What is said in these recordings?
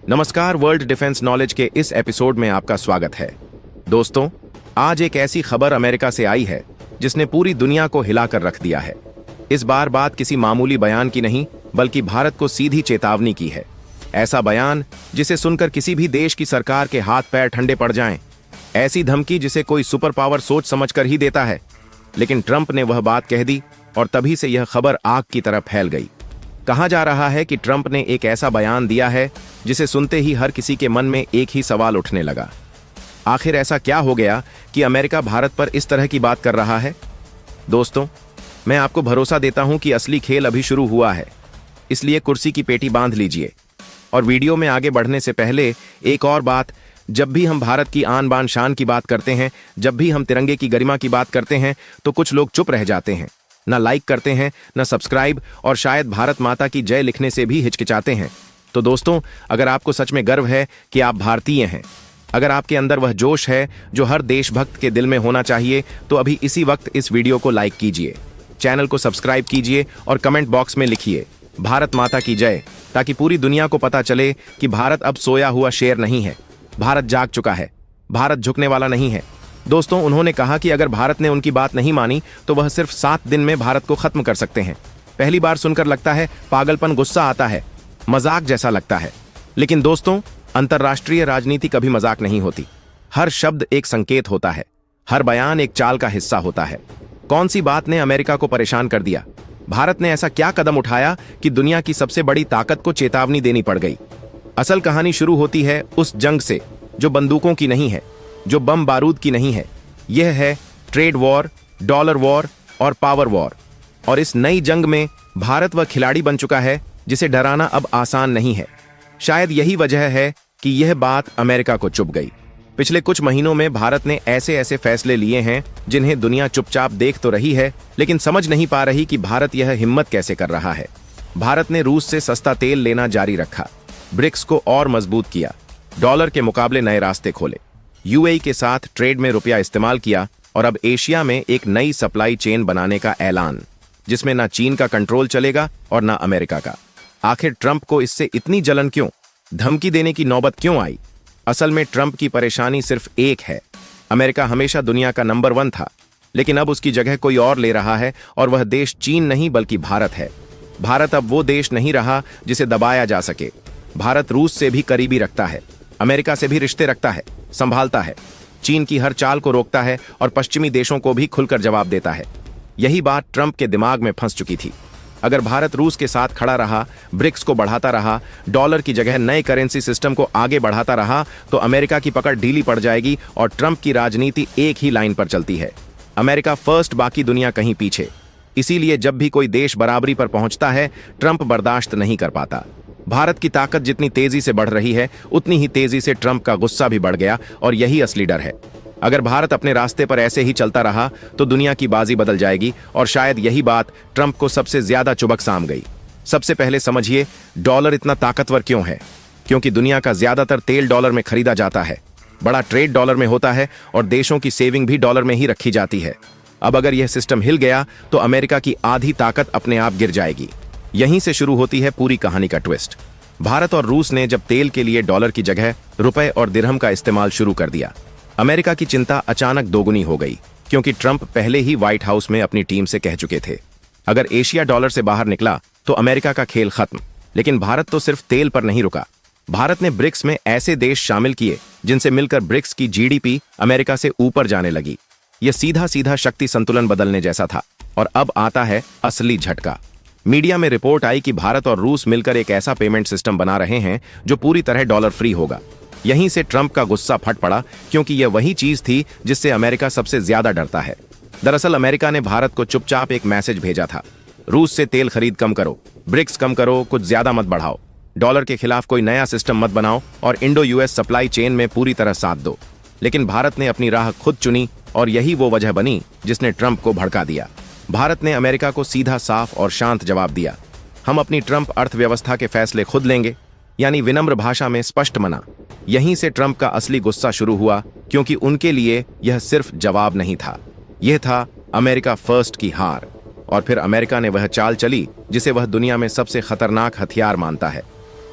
नमस्कार, world defence knowledge के इस एपिसोड में आपका स्वागत है। दोस्तों, आज एक ऐसी खबर अमेरिका से आई है जिसने पूरी दुनिया को हिलाकर रख दिया है। इस बार बात किसी मामूली बयान की नहीं, बल्कि भारत को सीधी चेतावनी की है। ऐसा बयान जिसे सुनकर किसी भी देश की सरकार के हाथ पैर ठंडे पड़ जाएं। ऐसी धमकी जिसे कोई सुपर पावर सोच समझकर ही देता है। लेकिन ट्रंप ने वह बात कह दी और तभी से यह खबर आग की तरह फैल गई। कहा जा रहा है कि ट्रंप ने एक ऐसा बयान दिया है जिसे सुनते ही हर किसी के मन में एक ही सवाल उठने लगा। आखिर ऐसा क्या हो गया कि अमेरिका भारत पर इस तरह की बात कर रहा है? दोस्तों, मैं आपको भरोसा देता हूं कि असली खेल अभी शुरू हुआ है, इसलिए कुर्सी की पेटी बांध लीजिए। और वीडियो में आगे बढ़ने से पहले एक और बात, जब भी हम भारत की आन बान शान की बात करते हैं, जब भी हम तिरंगे की गरिमा की बात करते हैं, तो कुछ लोग चुप रह जाते हैं, न लाइक करते हैं, न सब्सक्राइब, और शायद भारत माता की जय लिखने से भी हिचकिचाते हैं। तो दोस्तों, अगर आपको सच में गर्व है कि आप भारतीय हैं, अगर आपके अंदर वह जोश है जो हर देशभक्त के दिल में होना चाहिए, तो अभी इसी वक्त इस वीडियो को लाइक कीजिए, चैनल को सब्सक्राइब कीजिए और कमेंट बॉक्स में लिखिए भारत माता की जय, ताकि पूरी दुनिया को पता चले कि भारत अब सोया हुआ शेर नहीं है। भारत जाग चुका है, भारत झुकने वाला नहीं है। दोस्तों, उन्होंने कहा कि अगर भारत ने उनकी बात नहीं मानी तो वह सिर्फ 7 दिन में भारत को खत्म कर सकते हैं। पहली बार सुनकर लगता है पागलपन, गुस्सा आता है, मजाक जैसा लगता है। लेकिन दोस्तों, अंतर्राष्ट्रीय राजनीति कभी मजाक नहीं होती। हर शब्द एक संकेत होता है, हर बयान एक चाल का हिस्सा होता है। कौन सी बात ने अमेरिका को परेशान कर दिया? भारत ने ऐसा क्या कदम उठाया कि दुनिया की सबसे बड़ी ताकत को चेतावनी देनी पड़ गई? असल कहानी शुरू होती है उस जंग से जो बंदूकों की नहीं है, जो बम बारूद की नहीं है। यह है ट्रेड वॉर, डॉलर वॉर और पावर वॉर। और इस नई जंग में भारत वह खिलाड़ी बन चुका है जिसे डराना अब आसान नहीं है। शायद यही वजह है कि यह बात अमेरिका को चुभ गई। पिछले कुछ महीनों में भारत ने ऐसे ऐसे फैसले लिए हैं जिन्हें दुनिया चुपचाप देख तो रही है, लेकिन समझ नहीं पा रही कि भारत यह हिम्मत कैसे कर रहा है। भारत ने रूस से सस्ता तेल लेना जारी रखा, ब्रिक्स को और मजबूत किया, डॉलर के मुकाबले नए रास्ते खोले, यूएई के साथ ट्रेड में रुपया इस्तेमाल किया, और अब एशिया में एक नई सप्लाई चेन बनाने का ऐलान, जिसमें ना चीन का कंट्रोल चलेगा और ना अमेरिका का। आखिर ट्रंप को इससे इतनी जलन क्यों? धमकी देने की नौबत क्यों आई? असल में ट्रंप की परेशानी सिर्फ एक है। अमेरिका हमेशा दुनिया का नंबर 1 था, लेकिन अब उसकी जगह कोई और ले रहा है, और वह देश चीन नहीं बल्कि भारत है। भारत अब वो देश नहीं रहा जिसे दबाया जा सके। भारत रूस से भी करीबी रखता है, अमेरिका से भी रिश्ते रखता है, संभालता है, चीन की हर चाल को रोकता है और पश्चिमी देशों को भी खुलकर जवाब देता है। यही बात ट्रंप के दिमाग में फंस चुकी थी। अगर भारत रूस के साथ खड़ा रहा, ब्रिक्स को बढ़ाता रहा, डॉलर की जगह नए करेंसी सिस्टम को आगे बढ़ाता रहा, तो अमेरिका की पकड़ ढीली पड़ जाएगी और ट्रंप की राजनीति एक ही लाइन पर चलती है, अमेरिका फर्स्ट, बाकी दुनिया कहीं पीछे। इसीलिए जब भी कोई देश बराबरी पर पहुंचता है, ट्रंप बर्दाश्त नहीं कर पाता। भारत की ताकत जितनी तेजी से बढ़ रही है, उतनी ही तेजी से ट्रंप का गुस्सा भी बढ़ गया, और यही असली डर है। अगर भारत अपने रास्ते पर ऐसे ही चलता रहा तो दुनिया की बाजी बदल जाएगी, और शायद यही बात ट्रंप को सबसे ज्यादा चुभक साम गई। सबसे पहले समझिए, डॉलर इतना ताकतवर क्यों है? क्योंकि दुनिया का ज्यादातर तेल डॉलर में खरीदा जाता है, बड़ा ट्रेड डॉलर में होता है, और देशों की सेविंग भी डॉलर में ही रखी जाती है। अब अगर यह सिस्टम हिल गया तो अमेरिका की आधी ताकत अपने आप गिर जाएगी। यहीं से शुरू होती है पूरी कहानी का ट्विस्ट। भारत और रूस ने जब तेल के लिए डॉलर की जगह रुपए और दिरहम का इस्तेमाल शुरू कर दिया, अमेरिका की चिंता अचानक दोगुनी हो गई, क्योंकि ट्रंप पहले ही व्हाइट हाउस में अपनी टीम से कह चुके थे, अगर एशिया डॉलर से बाहर निकला तो अमेरिका का खेल खत्म। लेकिन भारत तो सिर्फ तेल पर नहीं रुका। भारत ने ब्रिक्स में ऐसे देश शामिल किए जिनसे मिलकर ब्रिक्स की जीडीपी अमेरिका से ऊपर जाने लगी। यह सीधा सीधा शक्ति संतुलन बदलने जैसा था। और अब आता है असली झटका। मीडिया में रिपोर्ट आई कि भारत और रूस मिलकर एक ऐसा पेमेंट सिस्टम बना रहे हैं जो पूरी तरह डॉलर फ्री होगा। यहीं से ट्रंप का गुस्सा फट पड़ा, क्योंकि यह वही चीज थी जिससे अमेरिका सबसे ज्यादा डरता है। दरअसल अमेरिका ने भारत को चुपचाप एक मैसेज भेजा था, रूस से तेल खरीद कम करो, ब्रिक्स कम करो, कुछ ज्यादा मत बढ़ाओ, डॉलर के खिलाफ कोई नया सिस्टम मत बनाओ, और इंडो यूएस सप्लाई चेन में पूरी तरह साथ दो। लेकिन भारत ने अपनी राह खुद चुनी, और यही वो वजह बनी जिसने ट्रंप को भड़का दिया। भारत ने अमेरिका को सीधा, साफ और शांत जवाब दिया, हम अपनी ट्रंप अर्थव्यवस्था के फैसले खुद लेंगे, यानी विनम्र भाषा में स्पष्ट मना। यहीं से ट्रंप का असली गुस्सा शुरू हुआ, क्योंकि उनके लिए यह सिर्फ जवाब नहीं था, यह था अमेरिका फर्स्ट की हार। और फिर अमेरिका ने वह चाल चली जिसे वह दुनिया में सबसे खतरनाक हथियार मानता है,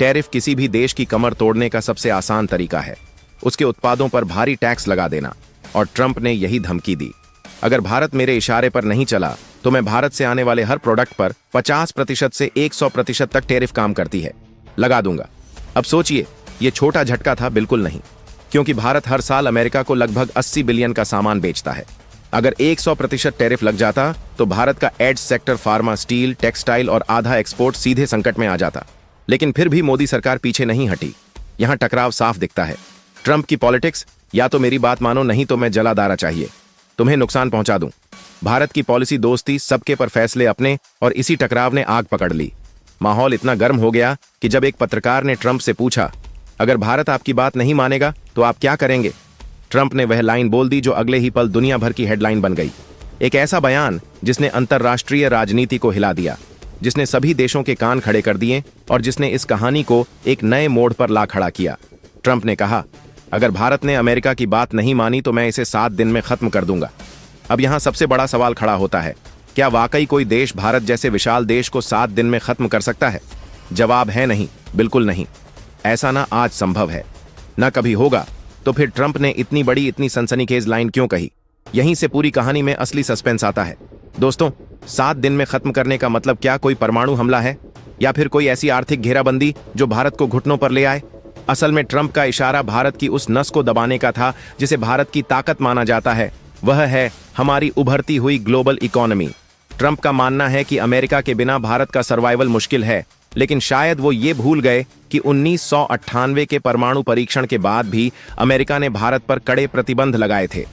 टैरिफ किसी भी देश की कमर तोड़ने का सबसे आसान तरीका है, उसके उत्पादों पर भारी टैक्स लगा देना, और ट्रंप ने यही धमकी दी। अगर भारत मेरे इशारे पर नहीं चला तो मैं भारत से आने वाले हर प्रोडक्ट पर 50% से 100% तक टैरिफ काम करती है लगा दूंगा। अब सोचिए, ये छोटा झटका था? बिल्कुल नहीं, क्योंकि भारत हर साल अमेरिका को लगभग 80 बिलियन का सामान बेचता है। अगर 100% टैरिफ लग जाता तो भारत का एड सेक्टर, फार्मा, स्टील, टेक्सटाइल और आधा एक्सपोर्ट सीधे संकट में आ जाता। लेकिन फिर भी मोदी सरकार पीछे नहीं हटी। यहां टकराव साफ दिखता है। ट्रंप की पॉलिटिक्स, या तो मेरी बात मानो, नहीं तो मैं जलाधारा चाहिए, तुम्हें नुकसान पहुंचा दूं। भारत की पॉलिसी दोस्ती, सबके पर फैसले अपने, और इसी टकराव ने आग पकड़ ली। माहौल इतना गर्म हो गया कि जब एक पत्रकार ने ट्रंप से पूछा, अगर भारत आपकी बात नहीं मानेगा तो आप क्या करेंगे, ट्रंप ने वह लाइन बोल दी जो अगले ही पल दुनिया भर की हेडलाइन बन गई। एक ऐसा बयान जिसने अंतर्राष्ट्रीय राजनीति को हिला दिया, जिसने सभी देशों के कान खड़े कर दिए और जिसने इस कहानी को एक नए मोड़ पर ला खड़ा किया। ट्रंप ने कहा, अगर भारत ने अमेरिका की बात नहीं मानी तो मैं इसे 7 दिन में खत्म कर दूंगा। अब यहां सबसे बड़ा सवाल खड़ा होता है, क्या वाकई कोई देश भारत जैसे विशाल देश को 7 दिन में खत्म कर सकता है? जवाब है नहीं, बिल्कुल नहीं। ऐसा ना आज संभव है, ना कभी होगा। तो फिर ट्रंप ने इतनी बड़ी, इतनी सनसनीखेज लाइन क्यों कही? यहीं से पूरी कहानी में असली सस्पेंस आता है। दोस्तों, 7 दिन में खत्म करने का मतलब क्या कोई परमाणु हमला है, या फिर कोई ऐसी आर्थिक घेराबंदी जो भारत को घुटनों पर ले आए? असल में ट्रंप का इशारा भारत की उस नस को दबाने का था जिसे भारत की ताकत माना जाता है। वह है हमारी उभरती हुई ग्लोबल इकोनॉमी। ट्रंप का मानना है कि अमेरिका के बिना भारत का सर्वाइवल मुश्किल है, लेकिन शायद वो ये भूल गए कि 1998 के परमाणु परीक्षण के बाद भी अमेरिका ने भारत पर कड़े प्रतिबंध लगाए थे।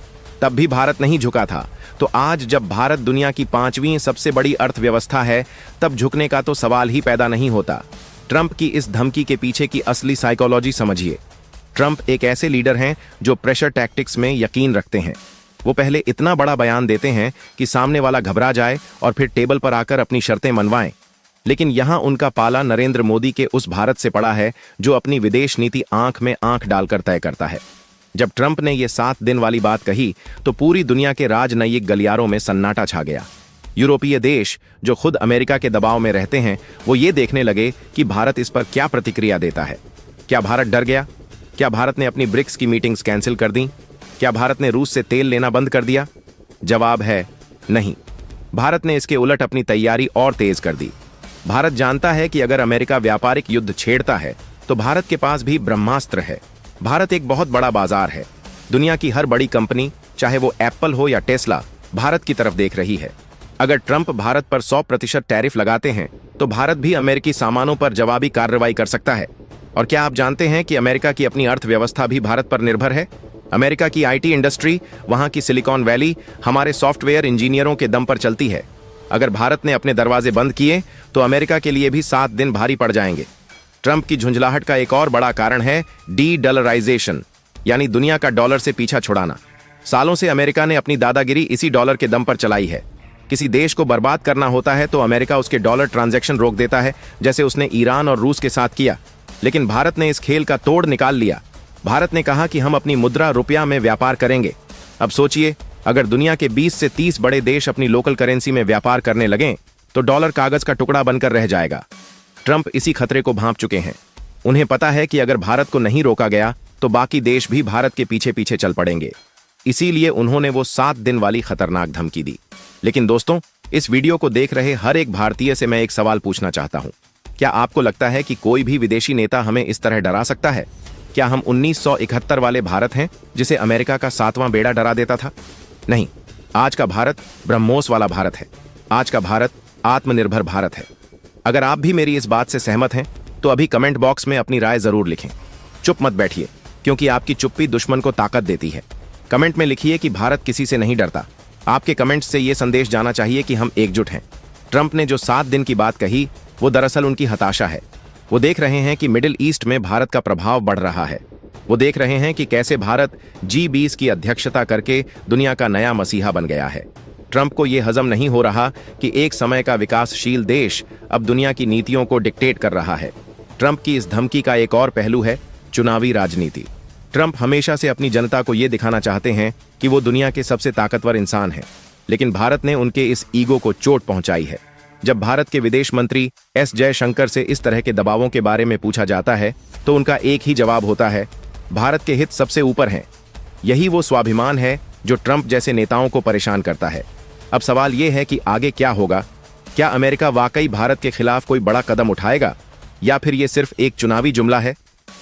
तब भी भारत नहीं झुका था। तो आज जब भारत दुनिया की 5वीं सबसे बड़ी अर्थव्यवस्था है, तब झुकने का तो सवाल ही पैदा नहीं होता। ट्रंप की इस धमकी के पीछे की असली साइकोलॉजी समझिए। ट्रंप एक ऐसे लीडर हैं जो प्रेशर टैक्टिक्स में यकीन रखते हैं। वो पहले इतना बड़ा बयान देते हैं कि सामने वाला घबरा जाए और फिर टेबल पर आकर अपनी शर्तें मनवाएं। लेकिन यहां उनका पाला नरेंद्र मोदी के उस भारत से पड़ा है जो अपनी विदेश नीति आंख में आंख डालकर तय करता है। जब ट्रंप ने यह 7 दिन वाली बात कही तो पूरी दुनिया के राजनयिक गलियारों में सन्नाटा छा गया। यूरोपीय देश जो खुद अमेरिका के दबाव में रहते हैं, वो ये देखने लगे कि भारत इस पर क्या प्रतिक्रिया देता है। क्या भारत डर गया? क्या भारत ने अपनी ब्रिक्स की मीटिंग्स कैंसिल कर दी? क्या भारत ने रूस से तेल लेना बंद कर दिया? जवाब है नहीं। भारत ने इसके उलट अपनी तैयारी और तेज कर दी। भारत जानता है कि अगर अमेरिका व्यापारिक युद्ध छेड़ता है तो भारत के पास भी ब्रह्मास्त्र है। भारत एक बहुत बड़ा बाजार है। दुनिया की हर बड़ी कंपनी, चाहे वो एप्पल हो या टेस्ला, भारत की तरफ देख रही है। अगर ट्रंप भारत पर 100% टैरिफ लगाते हैं तो भारत भी अमेरिकी सामानों पर जवाबी कार्रवाई कर सकता है। और क्या आप जानते हैं कि अमेरिका की अपनी अर्थव्यवस्था भी भारत पर निर्भर है? अमेरिका की आईटी इंडस्ट्री, वहां की सिलिकॉन वैली, हमारे सॉफ्टवेयर इंजीनियरों के दम पर चलती है। अगर भारत ने अपने दरवाजे बंद किए तो अमेरिका के लिए भी 7 दिन भारी पड़ जाएंगे। ट्रंप की झुंझलाहट का एक और बड़ा कारण है डी-डॉलराइजेशन, यानी दुनिया का डॉलर से पीछा छुड़ाना। सालों से अमेरिका ने अपनी दादागिरी इसी डॉलर के दम पर चलाई है। किसी देश को बर्बाद करना होता है तो अमेरिका उसके डॉलर ट्रांजैक्शन रोक देता है, जैसे उसने ईरान और रूस के साथ किया। लेकिन भारत ने इस खेल का तोड़ निकाल लिया। भारत ने कहा कि हम अपनी मुद्रा रुपया में व्यापार करेंगे। अब सोचिए, अगर दुनिया के 20 से 30 बड़े देश अपनी लोकल करेंसी में व्यापार करने लगें तो डॉलर कागज का टुकड़ा बनकर रह जाएगा। ट्रंप इसी खतरे को भांप चुके हैं। उन्हें पता है कि अगर भारत को नहीं रोका गया तो बाकी देश भी भारत के पीछे पीछे चल पड़ेंगे। इसीलिए उन्होंने वो 7 दिन वाली खतरनाक धमकी दी। लेकिन दोस्तों, इस वीडियो को देख रहे हर एक भारतीय से मैं एक सवाल पूछना चाहता हूं। क्या आपको लगता है कि कोई भी विदेशी नेता हमें इस तरह डरा सकता है? क्या हम 1971 वाले भारत हैं जिसे अमेरिका का 7वां बेड़ा डरा देता था? नहीं, आज का भारत ब्रह्मोस वाला भारत है। आज का भारत आत्मनिर्भर भारत है। अगर आप भी मेरी इस बात से सहमत हैं तो अभी कमेंट बॉक्स में अपनी राय जरूर लिखें। चुप मत बैठिए, क्योंकि आपकी चुप्पी दुश्मन को ताकत देती है। कमेंट में लिखिए कि भारत किसी से नहीं डरता। आपके कमेंट्स से यह संदेश जाना चाहिए कि हम एकजुट हैं। ट्रंप ने जो 7 दिन की बात कही वो दरअसल उनकी हताशा है। वो देख रहे हैं कि मिडिल ईस्ट में भारत का प्रभाव बढ़ रहा है। वो देख रहे हैं कि कैसे भारत G20 की अध्यक्षता करके दुनिया का नया मसीहा बन गया है। ट्रंप को यह हजम नहीं हो रहा कि एक समय का विकासशील देश अब दुनिया की नीतियों को डिक्टेट कर रहा है। ट्रंप की इस धमकी का एक और पहलू है चुनावी राजनीति। ट्रंप हमेशा से अपनी जनता को यह दिखाना चाहते हैं कि वो दुनिया के सबसे ताकतवर इंसान हैं, लेकिन भारत ने उनके इस ईगो को चोट पहुंचाई है। जब भारत के विदेश मंत्री एस जयशंकर से इस तरह के दबावों के बारे में पूछा जाता है तो उनका एक ही जवाब होता है, भारत के हित सबसे ऊपर हैं। यही वो स्वाभिमान है जो ट्रंप जैसे नेताओं को परेशान करता है। अब सवाल यह है कि आगे क्या होगा? क्या अमेरिका वाकई भारत के खिलाफ कोई बड़ा कदम उठाएगा या फिर यह सिर्फ एक चुनावी जुमला है?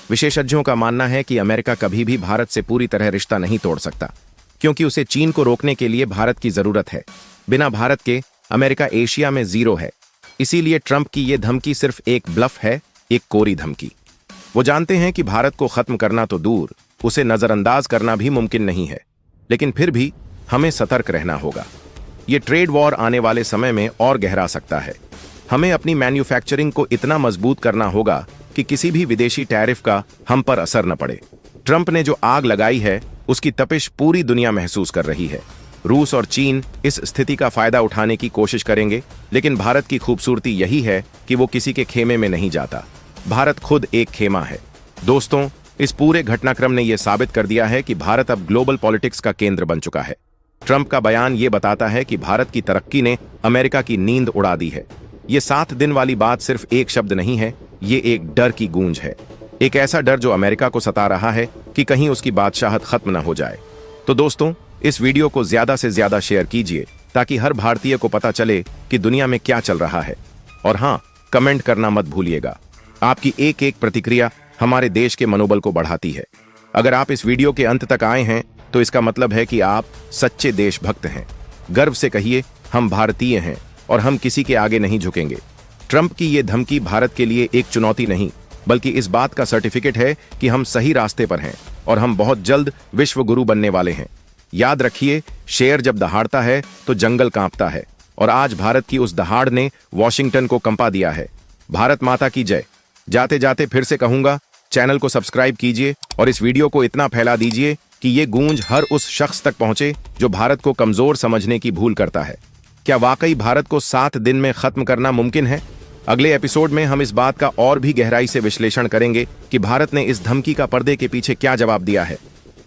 विशेषज्ञों का मानना है कि अमेरिका कभी भी भारत से पूरी तरह रिश्ता नहीं तोड़ सकता, क्योंकि उसे चीन को रोकने के लिए भारत की जरूरत है। बिना भारत के अमेरिका एशिया में जीरो है। इसीलिए ट्रंप की यह धमकी सिर्फ एक ब्लफ है, एक कोरी धमकी। वो जानते हैं कि भारत को खत्म करना तो दूर, उसे नजरअंदाज करना भी मुमकिन नहीं है, लेकिन फिर भी हमें सतर्क रहना होगा। ये ट्रेड वॉर आने वाले समय में और गहरा सकता है। हमें अपनी मैन्युफैक्चरिंग को इतना मजबूत करना होगा कि किसी भी विदेशी टैरिफ का हम पर असर न पड़े। ट्रंप ने जो आग लगाई है उसकी तपिश पूरी दुनिया महसूस कर रही है। रूस और चीन इस स्थिति का फायदा उठाने की कोशिश करेंगे, लेकिन भारत की खूबसूरती यही है कि वो किसी के खेमे में नहीं जाता। भारत खुद एक खेमा है। दोस्तों, इस पूरे घटनाक्रम ने यह साबित कर दिया है कि भारत अब ग्लोबल पॉलिटिक्स का केंद्र बन चुका है। ट्रंप का बयान ये बताता है कि भारत की तरक्की ने अमेरिका की नींद उड़ा दी है। ये 7 दिन वाली बात सिर्फ एक शब्द नहीं है, ये एक डर की गूंज है। एक ऐसा डर जो अमेरिका को सता रहा है कि कहीं उसकी बादशाहत खत्म न हो जाए। तो दोस्तों, इस वीडियो को ज्यादा से ज्यादा शेयर कीजिए ताकि हर भारतीय को पता चले कि दुनिया में क्या चल रहा है। और हाँ, कमेंट करना मत भूलिएगा। आपकी एक एक प्रतिक्रिया हमारे देश के मनोबल को बढ़ाती है। अगर आप इस वीडियो के अंत तक आए हैं तो इसका मतलब है कि आप सच्चे देशभक्त हैं। गर्व से कहिए, हम भारतीय हैं और हम किसी के आगे नहीं झुकेंगे। ट्रंप की ये धमकी भारत के लिए एक चुनौती नहीं, बल्कि इस बात का सर्टिफिकेट है कि हम सही रास्ते पर हैं और हम बहुत जल्द विश्व गुरु बनने वाले हैं। याद रखिए, शेर जब दहाड़ता है तो जंगल कांपता है, और आज भारत की उस दहाड़ ने वॉशिंगटन को कंपा दिया है। भारत माता की जय। जाते जाते फिर से कहूंगा, चैनल को सब्सक्राइब कीजिए और इस वीडियो को इतना फैला दीजिए कि ये गूंज हर उस शख्स तक पहुंचे जो भारत को कमजोर समझने की भूल करता है। क्या वाकई भारत को 7 दिन में खत्म करना मुमकिन है? अगले एपिसोड में हम इस बात का और भी गहराई से विश्लेषण करेंगे कि भारत ने इस धमकी का पर्दे के पीछे क्या जवाब दिया है।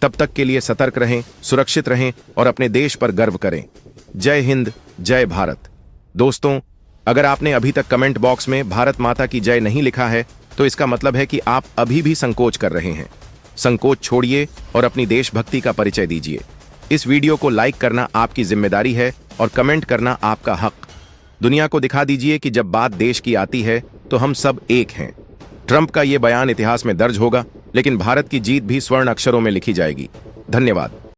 तब तक के लिए सतर्क रहें, सुरक्षित रहें और अपने देश पर गर्व करें। जय हिंद, जय भारत। दोस्तों, अगर आपने अभी तक कमेंट बॉक्स में भारत माता की जय नहीं लिखा है तो इसका मतलब है कि आप अभी भी संकोच कर रहे हैं। संकोच छोड़िए और अपनी देशभक्ति का परिचय दीजिए। इस वीडियो को लाइक करना आपकी जिम्मेदारी है और कमेंट करना आपका हक। दुनिया को दिखा दीजिए कि जब बात देश की आती है तो हम सब एक हैं। ट्रंप का यह बयान इतिहास में दर्ज होगा, लेकिन भारत की जीत भी स्वर्ण अक्षरों में लिखी जाएगी। धन्यवाद।